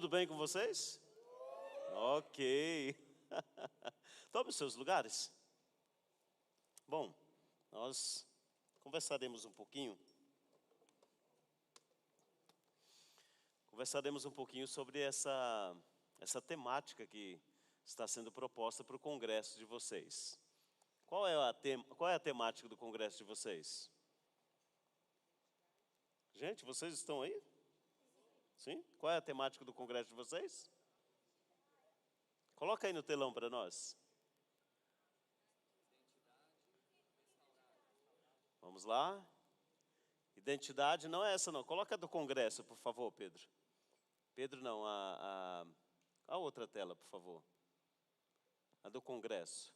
Tudo bem com vocês? Ok. Tome os seus lugares. Bom, nós conversaremos um pouquinho. Sobre essa temática que está sendo proposta para o congresso de vocês. Qual é a temática do congresso de vocês? Gente, vocês estão aí? Sim? Qual é a temática do congresso de vocês? Coloca aí no telão para nós. Vamos lá. Identidade, não é essa não. Coloca a do congresso, por favor, Pedro. Pedro não, a outra tela, por favor. A do congresso.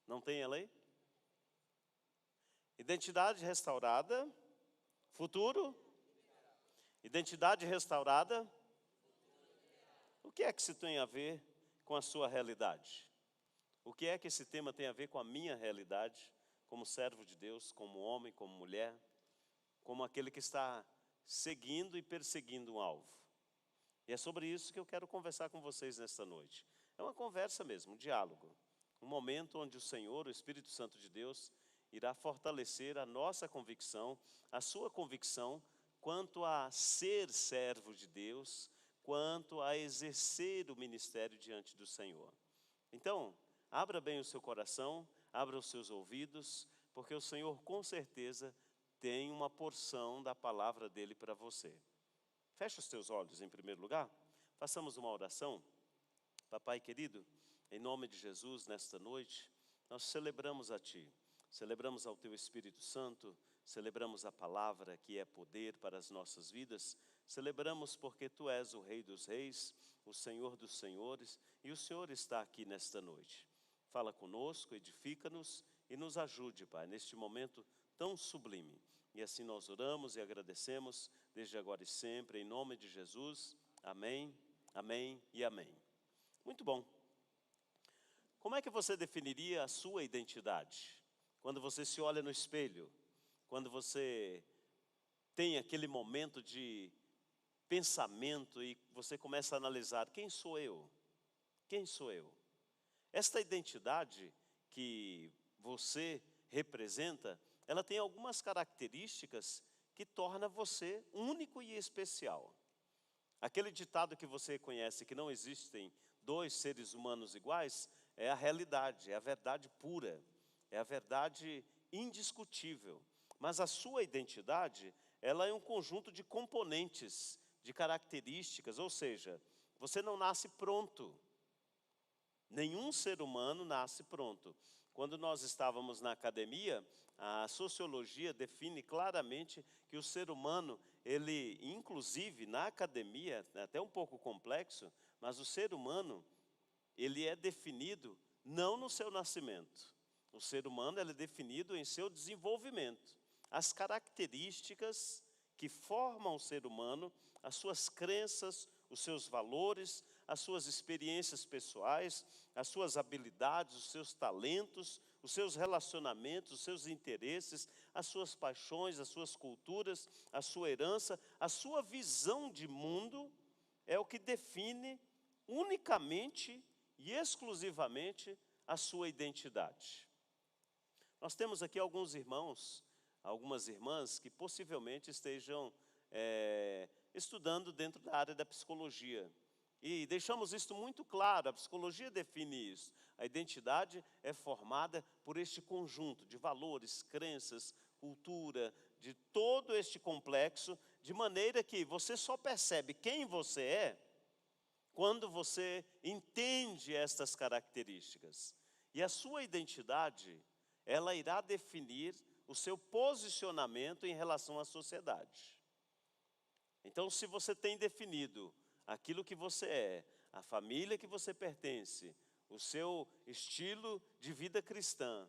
Não tem ela aí? Identidade restaurada. Futuro? Identidade restaurada. O que é que isso tem a ver com a sua realidade? O que é que esse tema tem a ver com a minha realidade, como servo de Deus, como homem, como mulher, como aquele que está seguindo e perseguindo um alvo? E é sobre isso que eu quero conversar com vocês nesta noite. É uma conversa mesmo, um diálogo. Um momento onde o Senhor, o Espírito Santo de Deus, irá fortalecer a nossa convicção, a sua convicção, quanto a ser servo de Deus, quanto a exercer o ministério diante do Senhor. Então, abra bem o seu coração, abra os seus ouvidos, porque o Senhor com certeza tem uma porção da palavra dele para você. Feche os teus olhos em primeiro lugar, façamos uma oração. Papai querido, em nome de Jesus, nesta noite, nós celebramos a Ti, celebramos ao Teu Espírito Santo, celebramos a palavra que é poder para as nossas vidas, celebramos porque Tu és o Rei dos Reis, o Senhor dos Senhores, e o Senhor está aqui nesta noite. Fala conosco, edifica-nos e nos ajude, Pai, neste momento tão sublime. E assim nós oramos e agradecemos, desde agora e sempre, em nome de Jesus. Amém, amém e amém. Muito bom. Como é que você definiria a sua identidade? Quando você se olha no espelho, quando você tem aquele momento de pensamento e você começa a analisar, quem sou eu? Quem sou eu? Esta identidade que você representa, ela tem algumas características que torna você único e especial. Aquele ditado que você conhece, que não existem dois seres humanos iguais, é a realidade, é a verdade pura, é a verdade indiscutível. Mas a sua identidade, ela é um conjunto de componentes, de características, ou seja, você não nasce pronto. Nenhum ser humano nasce pronto. Quando nós estávamos na academia, a sociologia define claramente que o ser humano, ele, inclusive na academia, é até um pouco complexo, mas o ser humano, ele é definido não no seu nascimento. O ser humano ele é definido em seu desenvolvimento. As características que formam o ser humano, as suas crenças, os seus valores, as suas experiências pessoais, as suas habilidades, os seus talentos, os seus relacionamentos, os seus interesses, as suas paixões, as suas culturas, a sua herança, a sua visão de mundo é o que define unicamente e exclusivamente a sua identidade. Nós temos aqui alguns irmãos, algumas irmãs que possivelmente estejam estudando dentro da área da psicologia. E deixamos isso muito claro, a psicologia define isso. A identidade é formada por este conjunto de valores, crenças, cultura, de todo este complexo, de maneira que você só percebe quem você é quando você entende estas características. E a sua identidade, ela irá definir o seu posicionamento em relação à sociedade. Então, se você tem definido aquilo que você é, a família que você pertence, o seu estilo de vida cristã,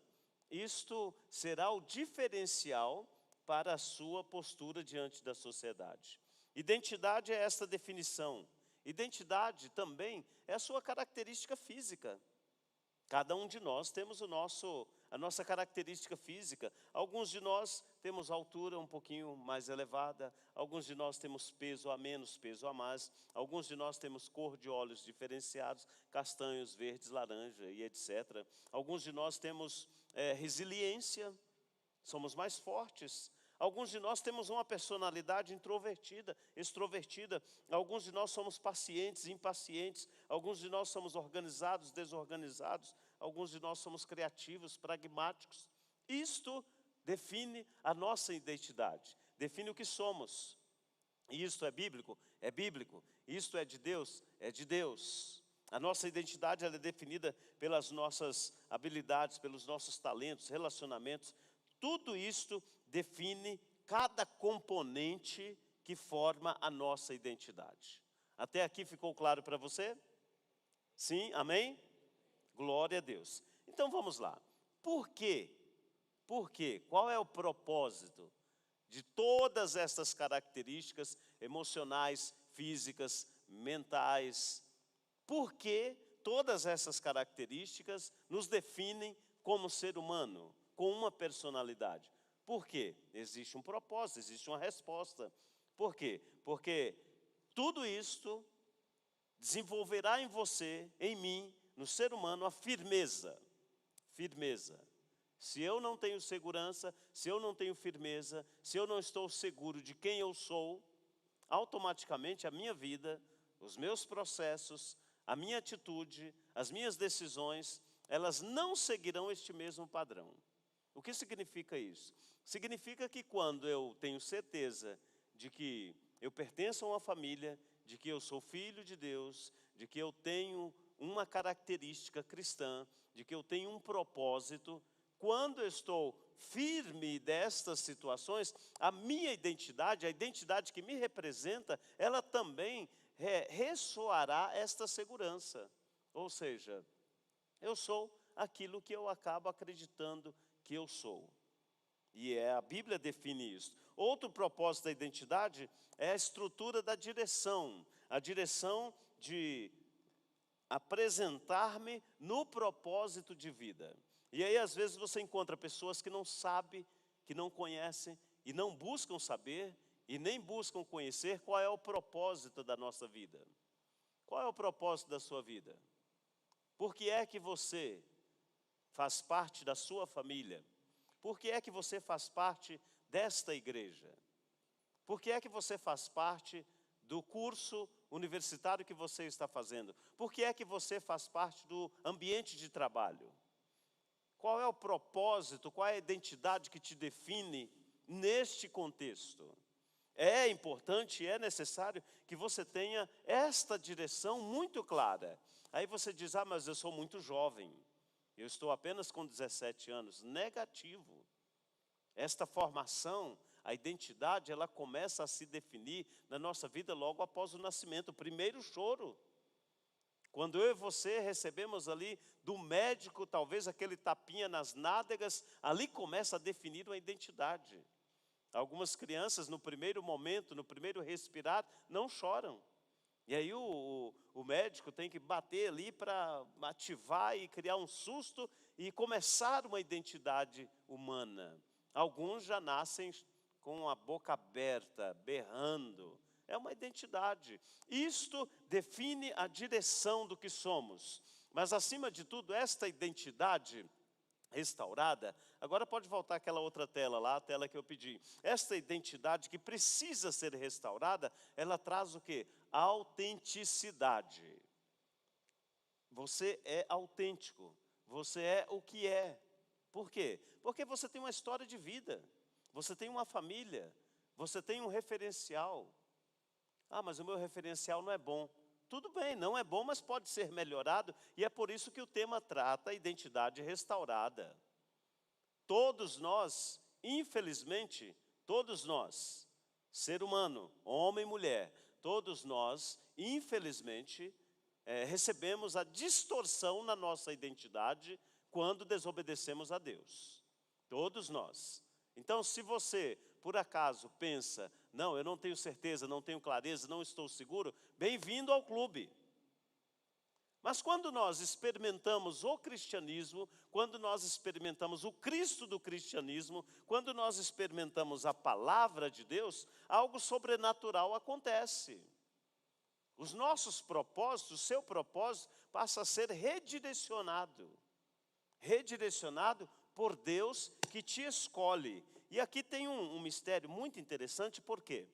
isto será o diferencial para a sua postura diante da sociedade. Identidade é esta definição. Identidade também é a sua característica física. Cada um de nós temos a nossa característica física. Alguns de nós temos altura um pouquinho mais elevada, alguns de nós temos peso a menos, peso a mais, alguns de nós temos cor de olhos diferenciados, castanhos, verdes, laranja e etc. Alguns de nós temos resiliência, somos mais fortes. Alguns de nós temos uma personalidade introvertida, extrovertida. Alguns de nós somos pacientes, impacientes. Alguns de nós somos organizados, desorganizados. Alguns de nós somos criativos, pragmáticos. Isto define a nossa identidade, define o que somos. E isto é bíblico? É bíblico. Isto é de Deus? É de Deus. A nossa identidade ela é definida pelas nossas habilidades, pelos nossos talentos, relacionamentos. Tudo isto define cada componente que forma a nossa identidade. Até aqui ficou claro para você? Sim, amém? Glória a Deus. Então vamos lá. Por quê? Por quê? Qual é o propósito de todas estas características emocionais, físicas, mentais? Por que todas essas características nos definem como ser humano, com uma personalidade? Por quê? Existe um propósito, existe uma resposta. Por quê? Porque tudo isto desenvolverá em você, em mim, no ser humano, a firmeza. Firmeza. Se eu não tenho segurança, se eu não tenho firmeza, se eu não estou seguro de quem eu sou, automaticamente a minha vida, os meus processos, a minha atitude, as minhas decisões, elas não seguirão este mesmo padrão. O que significa isso? Significa que quando eu tenho certeza de que eu pertenço a uma família, de que eu sou filho de Deus, de que eu tenho uma característica cristã, de que eu tenho um propósito, quando eu estou firme destas situações, a minha identidade, a identidade que me representa, ela também ressoará esta segurança. Ou seja, eu sou aquilo que eu acabo acreditando que eu sou. E a Bíblia define isso. Outro propósito da identidade é a estrutura da direção. A direção de apresentar-me no propósito de vida. E aí às vezes você encontra pessoas que não sabem, que não conhecem e não buscam saber e nem buscam conhecer qual é o propósito da nossa vida. Qual é o propósito da sua vida? Por que é que você faz parte da sua família? Por que é que você faz parte desta igreja? Por que é que você faz parte do curso universitário que você está fazendo? Por que é que você faz parte do ambiente de trabalho? Qual é o propósito, qual é a identidade que te define neste contexto? É importante, é necessário que você tenha esta direção muito clara. Aí você diz, mas eu sou muito jovem, eu estou apenas com 17 anos. Negativo. Esta formação, a identidade, ela começa a se definir na nossa vida logo após o nascimento, o primeiro choro. Quando eu e você recebemos ali do médico, talvez aquele tapinha nas nádegas, ali começa a definir uma identidade. Algumas crianças, no primeiro momento, no primeiro respirar, não choram. E aí o médico tem que bater ali para ativar e criar um susto e começar uma identidade humana. Alguns já nascem com a boca aberta, berrando. É uma identidade. Isto define a direção do que somos. Mas, acima de tudo, esta identidade restaurada, agora pode voltar aquela outra tela lá, a tela que eu pedi. Esta identidade que precisa ser restaurada, ela traz o quê? Autenticidade. Você é autêntico. Você é o que é. Por quê? Porque você tem uma história de vida. Você tem uma família. Você tem um referencial. Mas o meu referencial não é bom. Tudo bem, não é bom, mas pode ser melhorado. E é por isso que o tema trata a identidade restaurada. Todos nós, infelizmente, todos nós, ser humano, homem e mulher, todos nós, infelizmente, recebemos a distorção na nossa identidade quando desobedecemos a Deus. Todos nós. Então, se você, por acaso, pensa, não, eu não tenho certeza, não tenho clareza, não estou seguro, bem-vindo ao clube. Mas quando nós experimentamos o cristianismo, quando nós experimentamos o Cristo do cristianismo, quando nós experimentamos a palavra de Deus, algo sobrenatural acontece. Os nossos propósitos, o seu propósito passa a ser redirecionado. Redirecionado por Deus que te escolhe. E aqui tem um mistério muito interessante, por quê?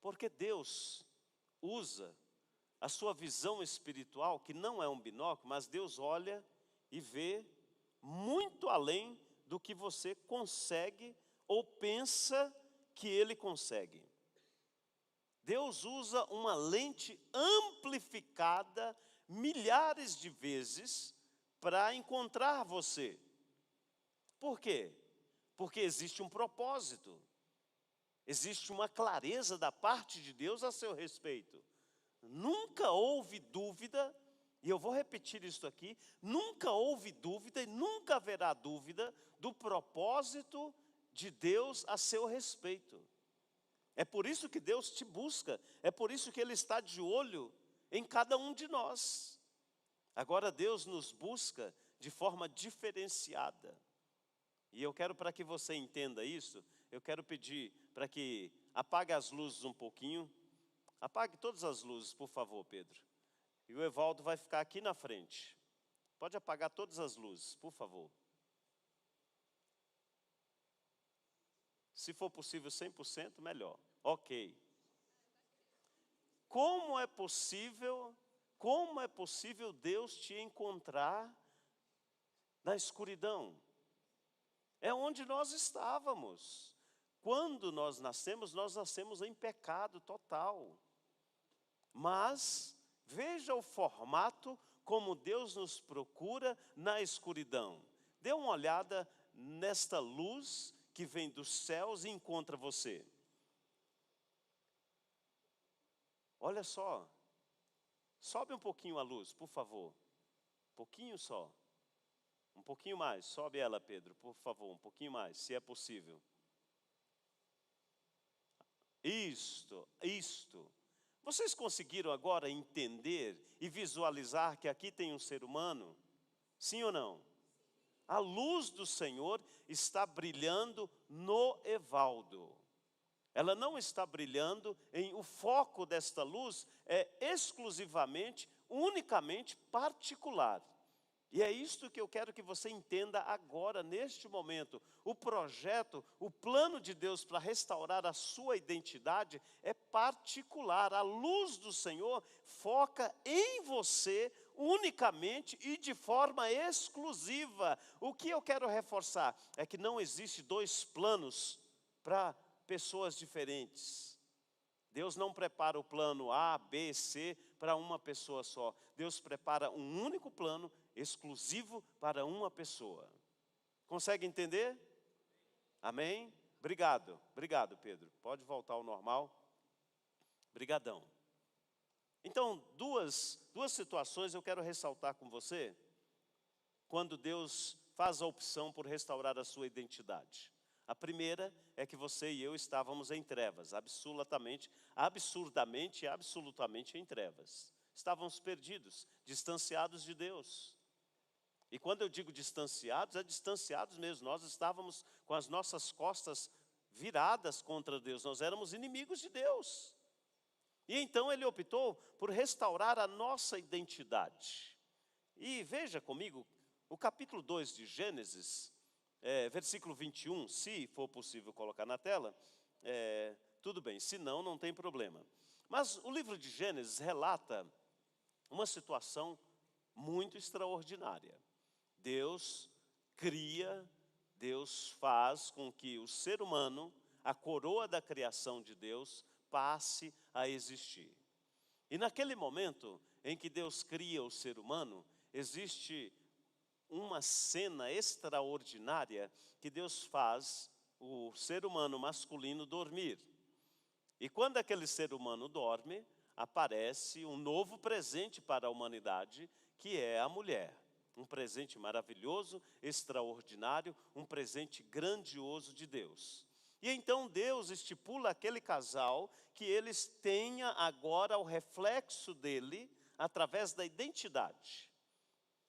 Porque Deus usa a sua visão espiritual, que não é um binóculo, mas Deus olha e vê muito além do que você consegue ou pensa que Ele consegue. Deus usa uma lente amplificada milhares de vezes para encontrar você. Por quê? Porque existe um propósito. Existe uma clareza da parte de Deus a seu respeito. Nunca houve dúvida, e eu vou repetir isso aqui, nunca houve dúvida e nunca haverá dúvida do propósito de Deus a seu respeito. É por isso que Deus te busca, é por isso que Ele está de olho em cada um de nós. Agora Deus nos busca de forma diferenciada. E eu quero, para que você entenda isso, eu quero pedir para que apague as luzes um pouquinho. Apague todas as luzes, por favor, Pedro. E o Evaldo vai ficar aqui na frente. Pode apagar todas as luzes, por favor. Se for possível 100%, melhor. Ok. Como é possível Deus te encontrar na escuridão? É onde nós estávamos. Quando nós nascemos em pecado total. Mas veja o formato como Deus nos procura na escuridão. Dê uma olhada nesta luz que vem dos céus e encontra você. Olha só. Sobe um pouquinho a luz, por favor. Um pouquinho só. Um pouquinho mais. Sobe ela, Pedro, por favor. Um pouquinho mais, se é possível. Isto. Vocês conseguiram agora entender e visualizar que aqui tem um ser humano? Sim ou não? A luz do Senhor está brilhando no Evaldo. Ela não está brilhando o foco desta luz é exclusivamente, unicamente particular. E é isto que eu quero que você entenda agora, neste momento. O projeto, o plano de Deus para restaurar a sua identidade é particular. A luz do Senhor foca em você unicamente e de forma exclusiva. O que eu quero reforçar é que não existe dois planos para pessoas diferentes. Deus não prepara o plano A, B, C para uma pessoa só. Deus prepara um único plano exclusivo para uma pessoa. Consegue entender? Amém? Obrigado, Pedro. Pode voltar ao normal. Brigadão. Então, duas situações eu quero ressaltar com você, quando Deus faz a opção por restaurar a sua identidade. A primeira é que você e eu estávamos em trevas, absurdamente e absolutamente em trevas. Estávamos perdidos, distanciados de Deus. E quando eu digo distanciados, é distanciados mesmo. Nós estávamos com as nossas costas viradas contra Deus. Nós éramos inimigos de Deus. E então Ele optou por restaurar a nossa identidade. E veja comigo, o capítulo 2 de Gênesis, versículo 21, se for possível colocar na tela, tudo bem, se não, não tem problema. Mas o livro de Gênesis relata uma situação muito extraordinária. Deus cria, Deus faz com que o ser humano, a coroa da criação de Deus, passe a existir. E naquele momento em que Deus cria o ser humano, existe uma cena extraordinária que Deus faz o ser humano masculino dormir. E quando aquele ser humano dorme, aparece um novo presente para a humanidade, que é a mulher. Um presente maravilhoso, extraordinário, um presente grandioso de Deus. E então Deus estipula aquele casal que eles tenham agora o reflexo dele, através da identidade.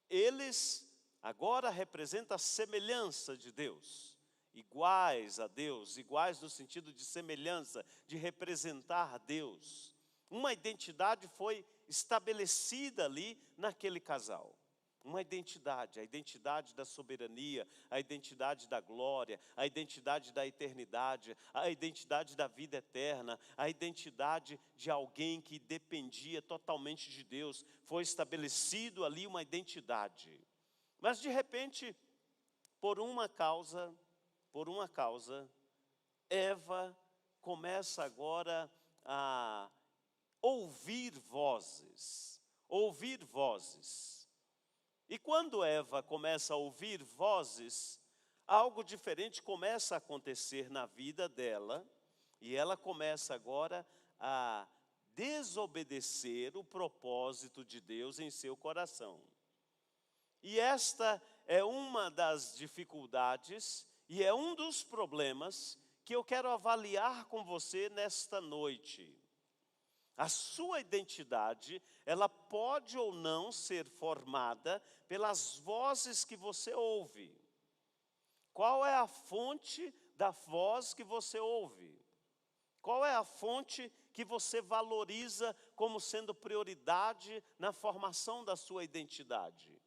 Eles agora representam a semelhança de Deus, iguais a Deus, iguais no sentido de semelhança, de representar Deus. Uma identidade foi estabelecida ali naquele casal. Uma identidade, a identidade da soberania, a identidade da glória, a identidade da eternidade, a identidade da vida eterna, a identidade de alguém que dependia totalmente de Deus. Foi estabelecido ali uma identidade. Mas de repente, por uma causa, Eva começa agora a ouvir vozes. E quando Eva começa a ouvir vozes, algo diferente começa a acontecer na vida dela, e ela começa agora a desobedecer o propósito de Deus em seu coração. E esta é uma das dificuldades e é um dos problemas que eu quero avaliar com você nesta noite. A sua identidade, ela pode ou não ser formada pelas vozes que você ouve. Qual é a fonte da voz que você ouve? Qual é a fonte que você valoriza como sendo prioridade na formação da sua identidade?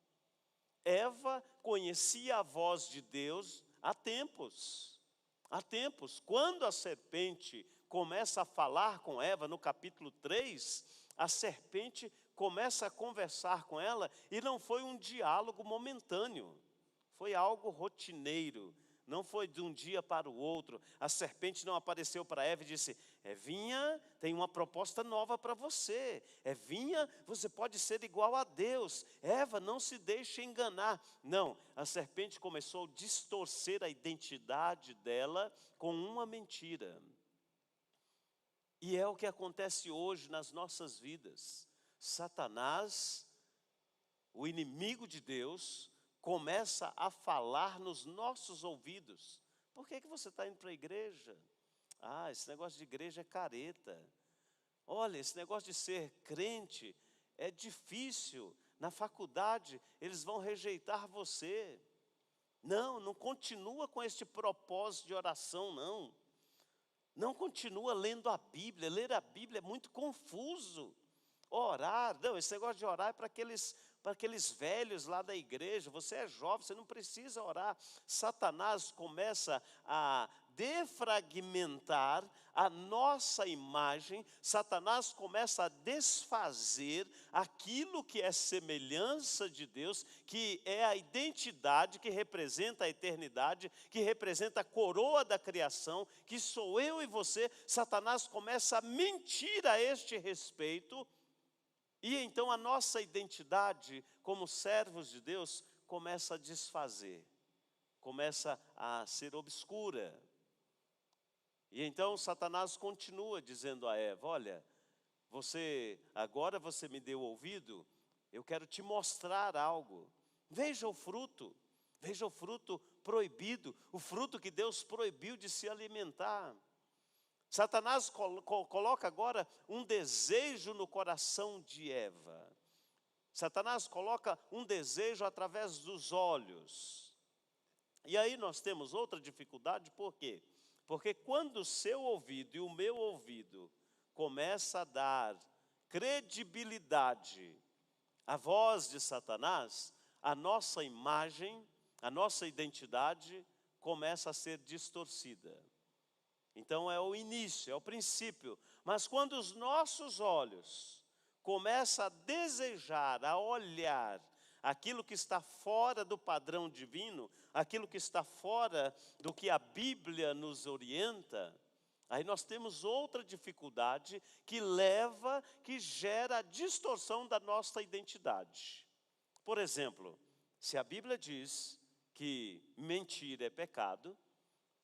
Eva conhecia a voz de Deus há tempos. Quando a serpente começa a falar com Eva, no capítulo 3, a serpente começa a conversar com ela, e não foi um diálogo momentâneo, foi algo rotineiro, não foi de um dia para o outro. A serpente não apareceu para Eva e disse: Evinha, tem uma proposta nova para você. Evinha, você pode ser igual a Deus. Eva, não se deixe enganar. Não, a serpente começou a distorcer a identidade dela com uma mentira. E é o que acontece hoje nas nossas vidas. Satanás, o inimigo de Deus, começa a falar nos nossos ouvidos. Por que você está indo para a igreja? Esse negócio de igreja é careta. Olha, esse negócio de ser crente é difícil. Na faculdade eles vão rejeitar você. Não continua com este propósito de oração, não. Não continua lendo a Bíblia. Ler a Bíblia é muito confuso. Orar, não, esse negócio de orar é para aqueles velhos lá da igreja. Você é jovem, você não precisa orar. Satanás começa a defragmentar a nossa imagem. Satanás começa a desfazer aquilo que é semelhança de Deus, que é a identidade que representa a eternidade, que representa a coroa da criação, que sou eu e você. Satanás começa a mentir a este respeito. E então a nossa identidade como servos de Deus começa a desfazer, começa a ser obscura. E então Satanás continua dizendo a Eva: olha, agora você me deu ouvido, eu quero te mostrar algo. Veja o fruto proibido, o fruto que Deus proibiu de se alimentar. Satanás coloca agora um desejo no coração de Eva. Satanás coloca um desejo através dos olhos. E aí nós temos outra dificuldade, por quê? Porque quando o seu ouvido e o meu ouvido começa a dar credibilidade à voz de Satanás, a nossa imagem, a nossa identidade começa a ser distorcida. Então é o início, é o princípio. Mas quando os nossos olhos começam a desejar, a olhar aquilo que está fora do padrão divino, aquilo que está fora do que a Bíblia nos orienta, aí nós temos outra dificuldade que gera a distorção da nossa identidade. Por exemplo, se a Bíblia diz que mentir é pecado,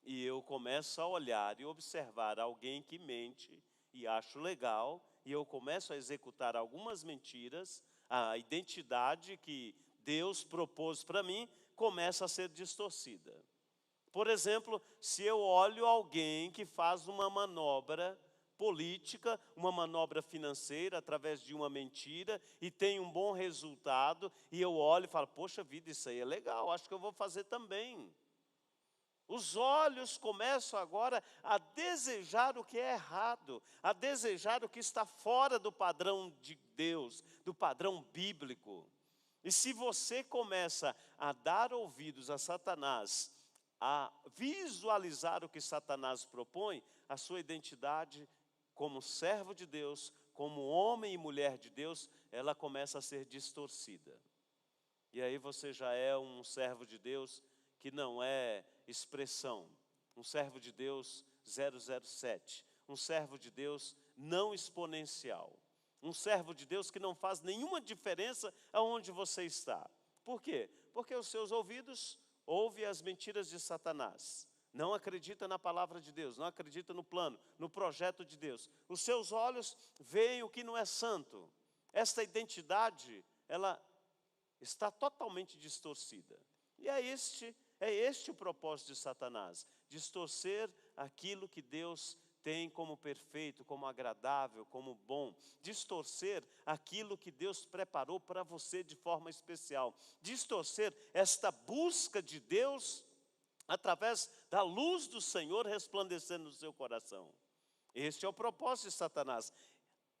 e eu começo a olhar e observar alguém que mente e acho legal, e eu começo a executar algumas mentiras, a identidade que Deus propôs para mim começa a ser distorcida. Por exemplo, se eu olho alguém que faz uma manobra política, uma manobra financeira através de uma mentira e tem um bom resultado, e eu olho e falo, poxa vida, isso aí é legal, acho que eu vou fazer também. Os olhos começam agora a desejar o que é errado, a desejar o que está fora do padrão de Deus, do padrão bíblico. E se você começa a dar ouvidos a Satanás, a visualizar o que Satanás propõe, a sua identidade como servo de Deus, como homem e mulher de Deus, ela começa a ser distorcida. E aí você já é um servo de Deus que não é expressão, um servo de Deus 007, um servo de Deus não exponencial, um servo de Deus que não faz nenhuma diferença aonde você está. Por quê? Porque os seus ouvidos ouvem as mentiras de Satanás, não acredita na palavra de Deus, não acredita no plano, no projeto de Deus. Os seus olhos veem o que não é santo. Esta identidade, ela está totalmente distorcida. E é este o propósito de Satanás, distorcer aquilo que Deus tem como perfeito, como agradável, como bom, distorcer aquilo que Deus preparou para você de forma especial, distorcer esta busca de Deus através da luz do Senhor resplandecendo no seu coração. Este é o propósito de Satanás,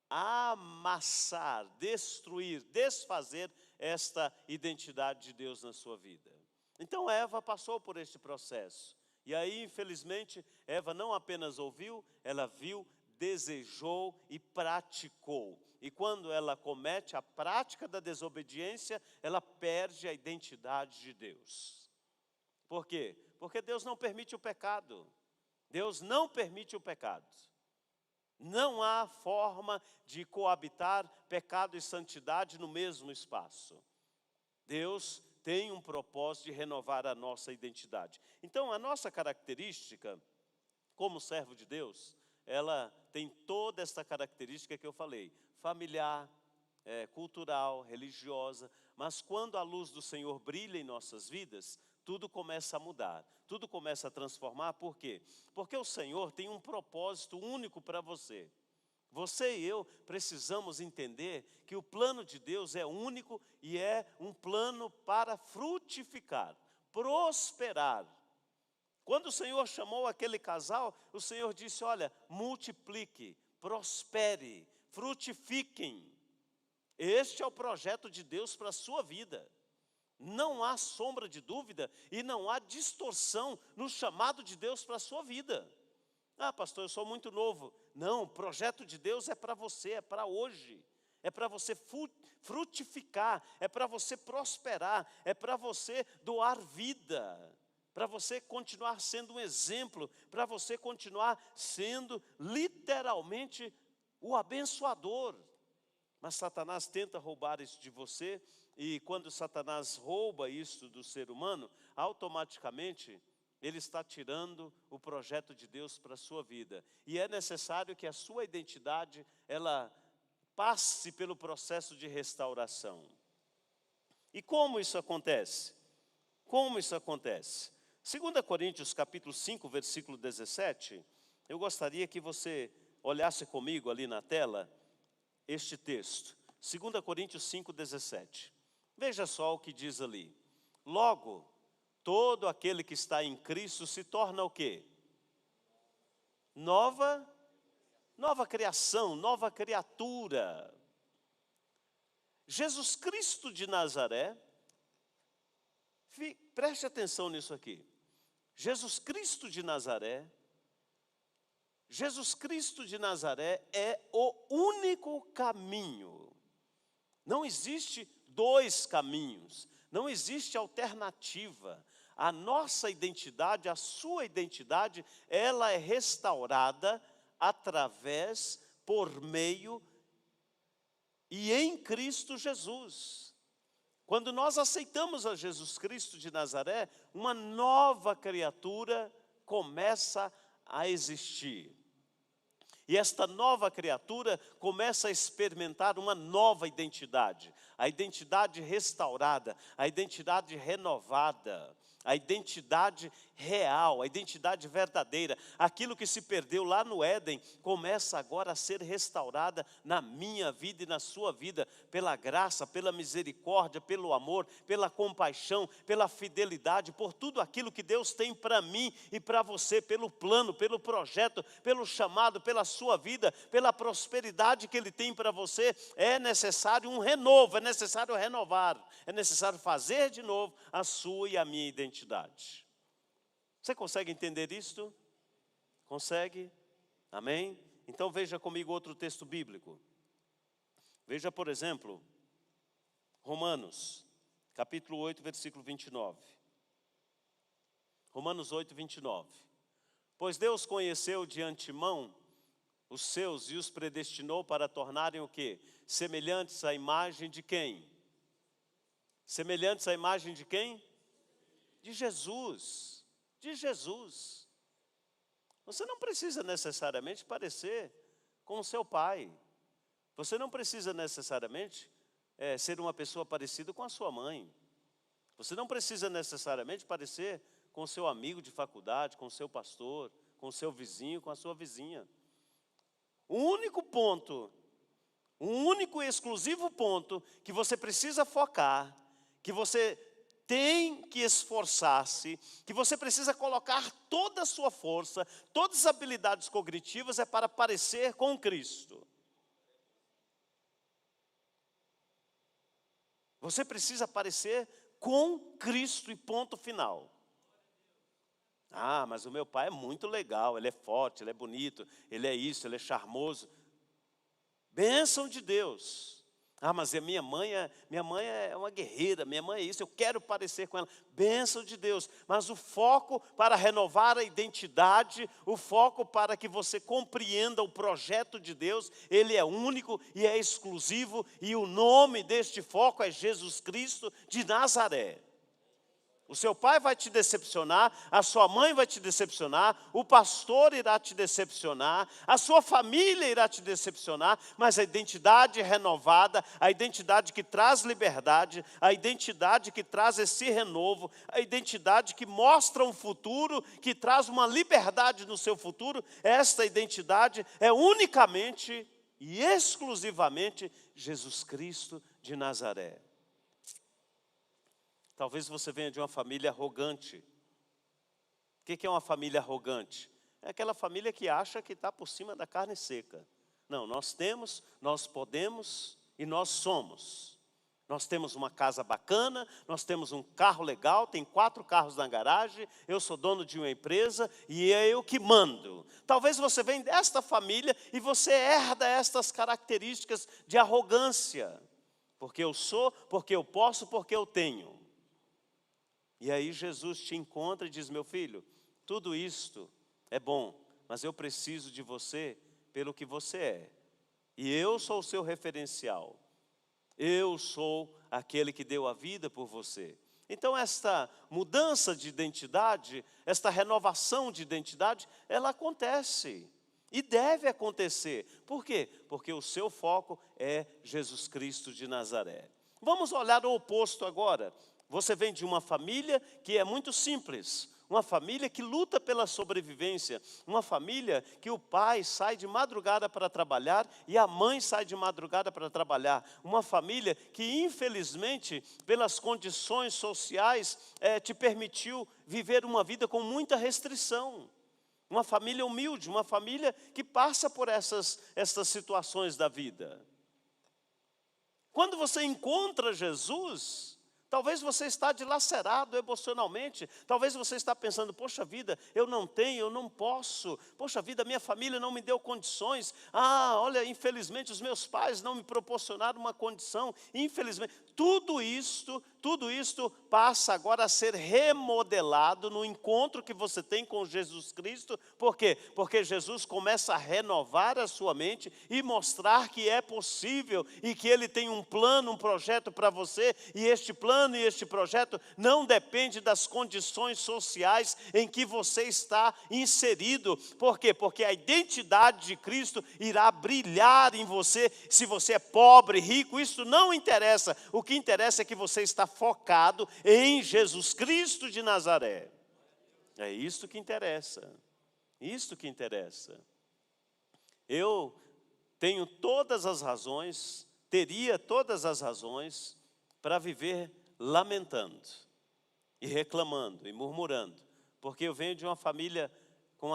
amassar, destruir, desfazer esta identidade de Deus na sua vida. Então Eva passou por este processo. E aí, infelizmente, Eva não apenas ouviu, ela viu, desejou e praticou. E quando ela comete a prática da desobediência, ela perde a identidade de Deus. Por quê? Porque Deus não permite o pecado. Deus não permite o pecado. Não há forma de coabitar pecado e santidade no mesmo espaço. Deus tem um propósito de renovar a nossa identidade. Então, a nossa característica, como servo de Deus, ela tem toda essa característica que eu falei, familiar, cultural, religiosa, mas quando a luz do Senhor brilha em nossas vidas, tudo começa a mudar, tudo começa a transformar. Por quê? Porque o Senhor tem um propósito único para você. Você e eu precisamos entender que o plano de Deus é único e é um plano para frutificar, prosperar. Quando o Senhor chamou aquele casal, o Senhor disse, olha, multiplique, prospere, frutifiquem. Este é o projeto de Deus para a sua vida. Não há sombra de dúvida e não há distorção no chamado de Deus para a sua vida. Ah, pastor, eu sou muito novo. Não, o projeto de Deus é para você, é para hoje. É para você frutificar, é para você prosperar, é para você doar vida, para você continuar sendo um exemplo, para você continuar sendo literalmente o abençoador. Mas Satanás tenta roubar isso de você, e quando Satanás rouba isso do ser humano, automaticamente ele está tirando o projeto de Deus para a sua vida. E é necessário que a sua identidade, ela passe pelo processo de restauração. E como isso acontece? Como isso acontece? 2 Coríntios capítulo 5, versículo 17, eu gostaria que você olhasse comigo ali na tela, este texto. 2 Coríntios 5, 17. Veja só o que diz ali. Logo, todo aquele que está em Cristo se torna o quê? Nova criação, nova criatura. Jesus Cristo de Nazaré, preste atenção nisso aqui. Jesus Cristo de Nazaré é o único caminho. Não existe dois caminhos, não existe alternativa. A nossa identidade, a sua identidade, ela é restaurada através, por meio e em Cristo Jesus. Quando nós aceitamos a Jesus Cristo de Nazaré, uma nova criatura começa a existir. E esta nova criatura começa a experimentar uma nova identidade, a identidade restaurada, a identidade renovada. A identidade real, a identidade verdadeira, aquilo que se perdeu lá no Éden, começa agora a ser restaurada na minha vida e na sua vida, pela graça, pela misericórdia, pelo amor, pela compaixão, pela fidelidade, por tudo aquilo que Deus tem para mim e para você, pelo plano, pelo projeto, pelo chamado, pela sua vida, pela prosperidade que Ele tem para você. É necessário um renovo, é necessário renovar, é necessário fazer de novo a sua e a minha identidade. Você consegue entender isto? Consegue? Amém? Então veja comigo outro texto bíblico. Veja, por exemplo, Romanos, capítulo 8, versículo 29. Romanos 8, 29. Pois Deus conheceu de antemão os seus e os predestinou para tornarem o quê? Semelhantes à imagem de quem? Semelhantes à imagem de quem? De Jesus. De Jesus. Você não precisa necessariamente parecer com o seu pai. Você não precisa necessariamente ser uma pessoa parecida com a sua mãe. Você não precisa necessariamente parecer com o seu amigo de faculdade, com o seu pastor, com o seu vizinho, com a sua vizinha. O único ponto, o único e exclusivo ponto que você precisa focar, que você tem que esforçar-se, que você precisa colocar toda a sua força, todas as habilidades cognitivas é para parecer com Cristo. Você precisa parecer com Cristo e ponto final. Ah, mas o meu pai é muito legal, ele é forte, ele é bonito, ele é isso, ele é charmoso. Bênção de Deus. Ah, mas a minha mãe é uma guerreira, minha mãe é isso, eu quero parecer com ela. Bênção de Deus. Mas o foco para renovar a identidade, o foco para que você compreenda o projeto de Deus, ele é único e é exclusivo, e o nome deste foco é Jesus Cristo de Nazaré. O seu pai vai te decepcionar, a sua mãe vai te decepcionar, o pastor irá te decepcionar, a sua família irá te decepcionar, mas a identidade renovada, a identidade que traz liberdade, a identidade que traz esse renovo, a identidade que mostra um futuro, que traz uma liberdade no seu futuro, esta identidade é unicamente e exclusivamente Jesus Cristo de Nazaré. Talvez você venha de uma família arrogante. O que é uma família arrogante? É aquela família que acha que está por cima da carne seca. Não, nós temos, nós podemos e nós somos. Nós temos uma casa bacana, nós temos um carro legal, tem 4 carros na garagem, eu sou dono de uma empresa e é eu que mando. Talvez você venha desta família e você herda estas características de arrogância. Porque eu sou, porque eu posso, porque eu tenho. E aí Jesus te encontra e diz, meu filho, tudo isto é bom, mas eu preciso de você pelo que você é. E eu sou o seu referencial. Eu sou aquele que deu a vida por você. Então esta mudança de identidade, esta renovação de identidade, ela acontece. E deve acontecer. Por quê? Porque o seu foco é Jesus Cristo de Nazaré. Vamos olhar o oposto agora. Você vem de uma família que é muito simples, uma família que luta pela sobrevivência, uma família que o pai sai de madrugada para trabalhar e a mãe sai de madrugada para trabalhar, uma família que infelizmente pelas condições sociais te permitiu viver uma vida com muita restrição, uma família humilde, uma família que passa por essas situações da vida. Quando você encontra Jesus, talvez você está dilacerado emocionalmente, talvez você está pensando, poxa vida, eu não tenho, eu não posso, poxa vida, minha família não me deu condições, olha, infelizmente os meus pais não me proporcionaram uma condição, infelizmente, tudo isto passa agora a ser remodelado no encontro que você tem com Jesus Cristo. Por quê? Porque Jesus começa a renovar a sua mente e mostrar que é possível e que Ele tem um plano, um projeto para você, e este plano plano e este projeto não depende das condições sociais em que você está inserido. Por quê? Porque a identidade de Cristo irá brilhar em você. Se você é pobre, rico, isso não interessa. O que interessa é que você está focado em Jesus Cristo de Nazaré. É isso que interessa. Isso que interessa. Eu tenho todas as razões, teria todas as razões para viver lamentando e reclamando e murmurando, porque eu venho de uma família com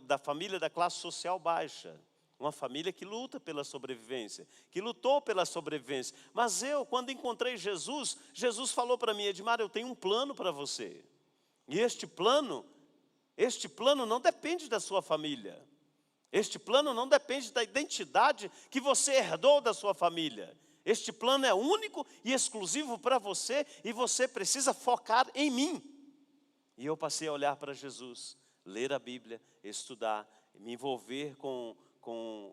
da família da classe social baixa, uma família que luta pela sobrevivência, que lutou pela sobrevivência. Mas eu, quando encontrei Jesus, Jesus falou para mim: Edmar, eu tenho um plano para você. E este plano não depende da sua família. Este plano não depende da identidade que você herdou da sua família. Este plano é único e exclusivo para você e você precisa focar em mim. E eu passei a olhar para Jesus, ler a Bíblia, estudar, me envolver com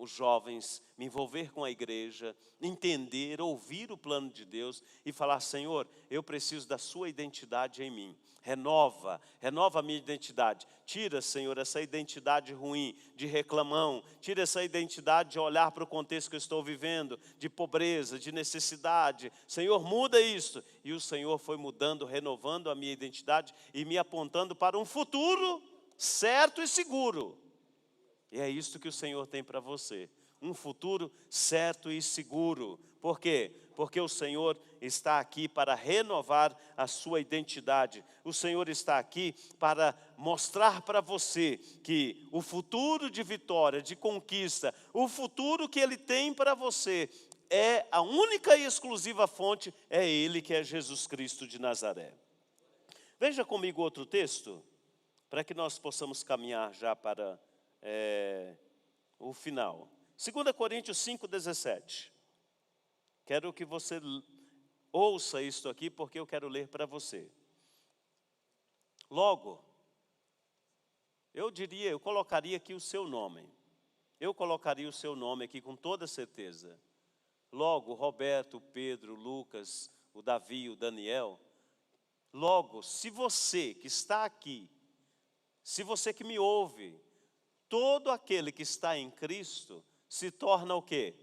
os jovens, me envolver com a igreja, entender, ouvir o plano de Deus e falar: Senhor, eu preciso da sua identidade em mim. Renova a minha identidade. Tira, Senhor, essa identidade ruim, de reclamão. Tira essa identidade de olhar para o contexto que eu estou vivendo, de pobreza, de necessidade. Senhor, muda isso. E o Senhor foi mudando, renovando a minha identidade e me apontando para um futuro certo e seguro. E é isso que o Senhor tem para você. Um futuro certo e seguro. Por quê? Porque o Senhor está aqui para renovar a sua identidade. O Senhor está aqui para mostrar para você que o futuro de vitória, de conquista, o futuro que Ele tem para você, é a única e exclusiva fonte, é Ele, que é Jesus Cristo de Nazaré. Veja comigo outro texto, para que nós possamos caminhar já para o final. 2 Coríntios 5,17. Quero que você ouça isto aqui, porque eu quero ler para você. Logo, eu colocaria aqui o seu nome. Eu colocaria o seu nome aqui com toda certeza. Logo, Roberto, Pedro, Lucas, o Davi, o Daniel. Logo, se você que está aqui, se você que me ouve, todo aquele que está em Cristo se torna o quê?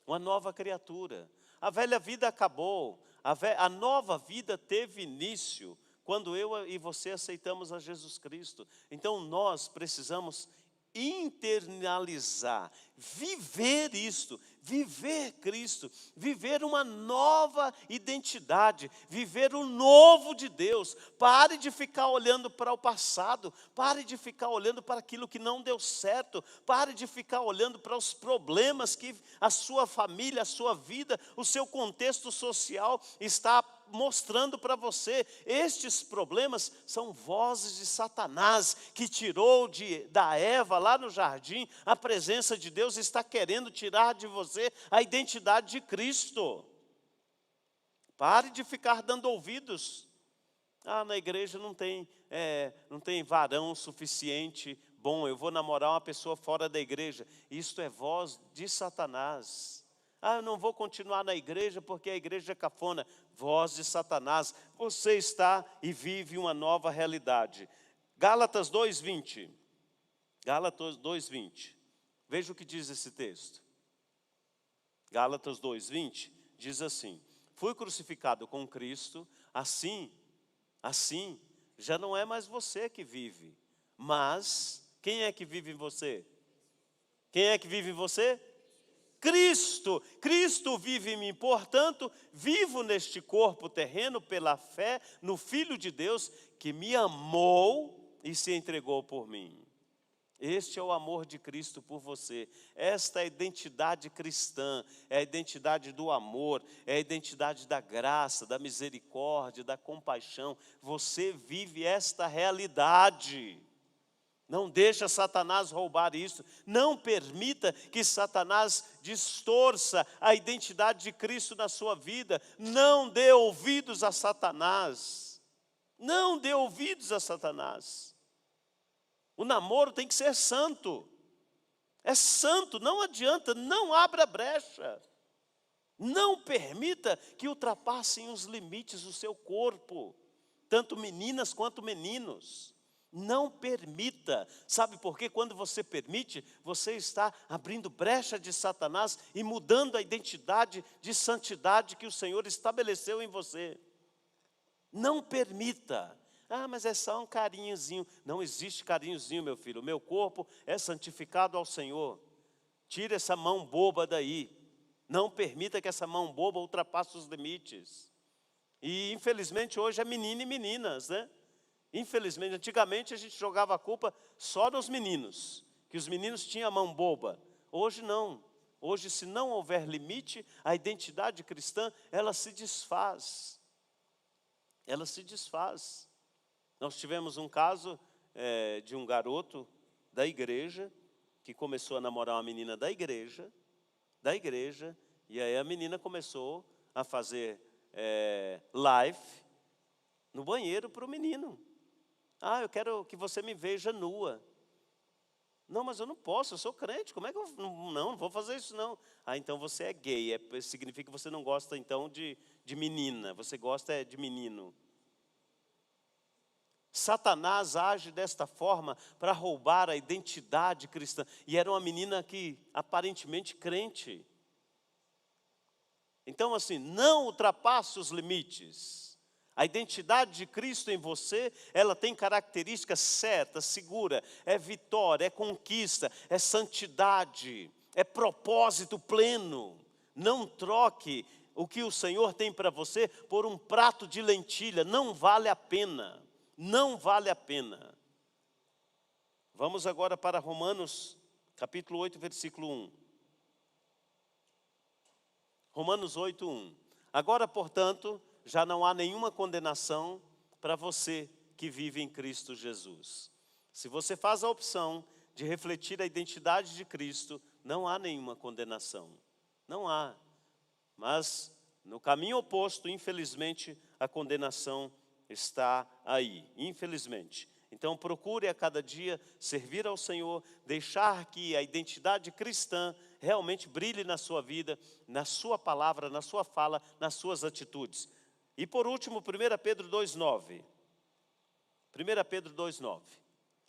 Uma nova criatura. A velha vida acabou, a nova vida teve início quando eu e você aceitamos a Jesus Cristo. Então nós precisamos internalizar, viver isto, viver Cristo, viver uma nova identidade, viver o novo de Deus. Pare de ficar olhando para o passado, pare de ficar olhando para aquilo que não deu certo, pare de ficar olhando para os problemas que a sua família, a sua vida, o seu contexto social está mostrando para você. Estes problemas são vozes de Satanás, que tirou da Eva lá no jardim a presença de Deus, está querendo tirar de você a identidade de Cristo. Pare de ficar dando ouvidos. Na igreja não tem varão suficiente bom, eu vou namorar uma pessoa fora da igreja. Isto é voz de Satanás. Eu não vou continuar na igreja porque a igreja é cafona. Voz de Satanás. Você está e vive uma nova realidade. Gálatas 2:20. Gálatas 2:20. Veja o que diz esse texto. Gálatas 2:20 diz assim: fui crucificado com Cristo, assim, já não é mais você que vive, mas quem é que vive em você? Quem é que vive em você? Cristo. Cristo vive em mim, portanto, vivo neste corpo terreno pela fé no Filho de Deus que me amou e se entregou por mim. Este é o amor de Cristo por você. Esta é a identidade cristã, é a identidade do amor, é a identidade da graça, da misericórdia, da compaixão. Você vive esta realidade. Não deixa Satanás roubar isso. Não permita que Satanás distorça a identidade de Cristo na sua vida. Não dê ouvidos a Satanás. Não dê ouvidos a Satanás. O namoro tem que ser santo. É santo, não adianta, não abra brecha. Não permita que ultrapassem os limites do seu corpo, tanto meninas quanto meninos. Não permita. Sabe por quê? Quando você permite, você está abrindo brecha de Satanás e mudando a identidade de santidade que o Senhor estabeleceu em você. Não permita. Ah, mas é só um carinhozinho. Não existe carinhozinho, meu filho. O meu corpo é santificado ao Senhor. Tira essa mão boba daí. Não permita que essa mão boba ultrapasse os limites. E infelizmente hoje é menino e meninas, né? Infelizmente, antigamente a gente jogava a culpa só nos meninos, que os meninos tinham a mão boba. Hoje não. Hoje, se não houver limite, a identidade cristã, ela se desfaz. Ela se desfaz. Nós tivemos um caso de um garoto da igreja, que começou a namorar uma menina da igreja, e aí a menina começou a fazer live no banheiro para o menino. Ah, eu quero que você me veja nua. Não, mas eu não posso, eu sou crente, como é que eu... Não vou fazer isso não. Ah, então você é gay, significa que você não gosta então de menina, você gosta de menino. Satanás age desta forma para roubar a identidade cristã. E era uma menina que aparentemente crente. Então assim, não ultrapasse os limites. A identidade de Cristo em você, ela tem características certas, segura, é vitória, é conquista, é santidade, é propósito pleno. Não troque o que o Senhor tem para você por um prato de lentilha, não vale a pena, não vale a pena. Vamos agora para Romanos, capítulo 8, versículo 1. Romanos 8, 1. Agora, portanto, já não há nenhuma condenação para você que vive em Cristo Jesus. Se você faz a opção de refletir a identidade de Cristo, não há nenhuma condenação. Não há. Mas no caminho oposto, infelizmente, a condenação está aí. Infelizmente. Então procure a cada dia servir ao Senhor, deixar que a identidade cristã realmente brilhe na sua vida, na sua palavra, na sua fala, nas suas atitudes. E por último, 1 Pedro 2,9. 1 Pedro 2,9.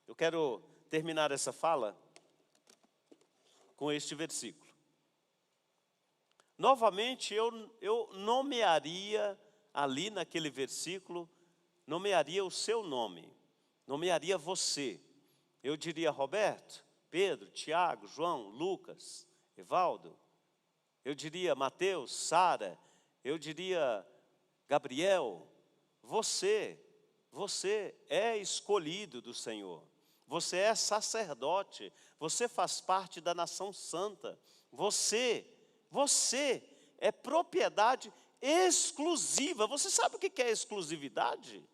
Eu quero terminar essa fala com este versículo. Novamente, eu nomearia ali naquele versículo, nomearia o seu nome, nomearia você. Eu diria Roberto, Pedro, Tiago, João, Lucas, Evaldo. Eu diria Mateus, Sara. Eu diria Gabriel, você é escolhido do Senhor. Você é sacerdote, você faz parte da nação santa. Você é propriedade exclusiva. Você sabe o que é exclusividade?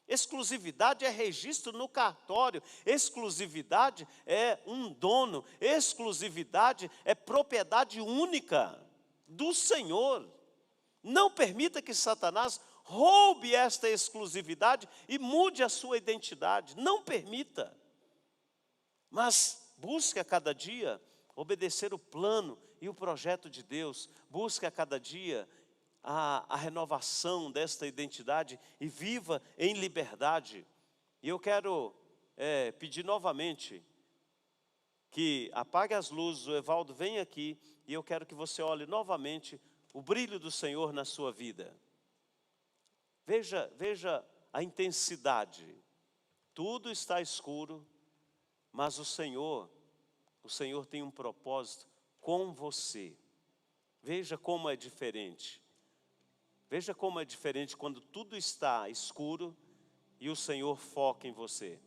Exclusividade é registro no cartório, exclusividade é um dono, exclusividade é propriedade única do Senhor. Não permita que Satanás roube esta exclusividade e mude a sua identidade. Não permita. Mas busque a cada dia obedecer o plano e o projeto de Deus. Busque a cada dia a renovação desta identidade e viva em liberdade. E eu quero pedir novamente que apague as luzes, o Evaldo vem aqui e eu quero que você olhe novamente o brilho do Senhor na sua vida. Veja a intensidade. Tudo está escuro, mas o Senhor tem um propósito com você. Veja como é diferente. Veja como é diferente quando tudo está escuro e o Senhor foca em você.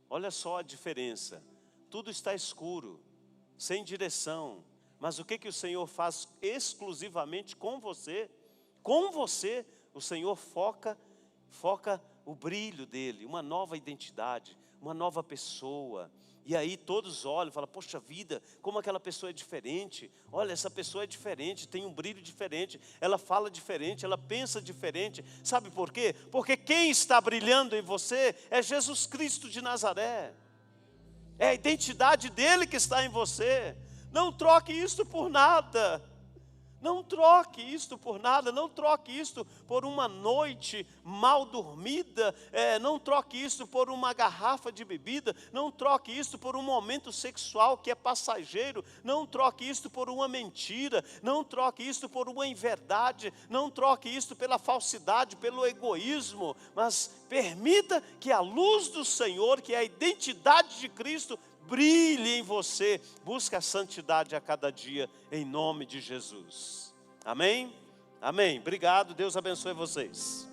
Olha só a diferença. Tudo está escuro, sem direção. Mas o que o Senhor faz exclusivamente com você? Com você, o Senhor foca o brilho dele, uma nova identidade, uma nova pessoa. E aí todos olham e falam, poxa vida, como aquela pessoa é diferente. Olha, essa pessoa é diferente, tem um brilho diferente, ela fala diferente, ela pensa diferente. Sabe por quê? Porque quem está brilhando em você é Jesus Cristo de Nazaré. É a identidade dele que está em você. Não troque isso por nada. Não troque isto por nada, não troque isto por uma noite mal dormida, não troque isto por uma garrafa de bebida, não troque isto por um momento sexual que é passageiro, não troque isto por uma mentira, não troque isto por uma inverdade, não troque isto pela falsidade, pelo egoísmo, mas permita que a luz do Senhor, que é a identidade de Cristo, brilhe em você. Busque a santidade a cada dia, em nome de Jesus. Amém? Amém. Obrigado, Deus abençoe vocês.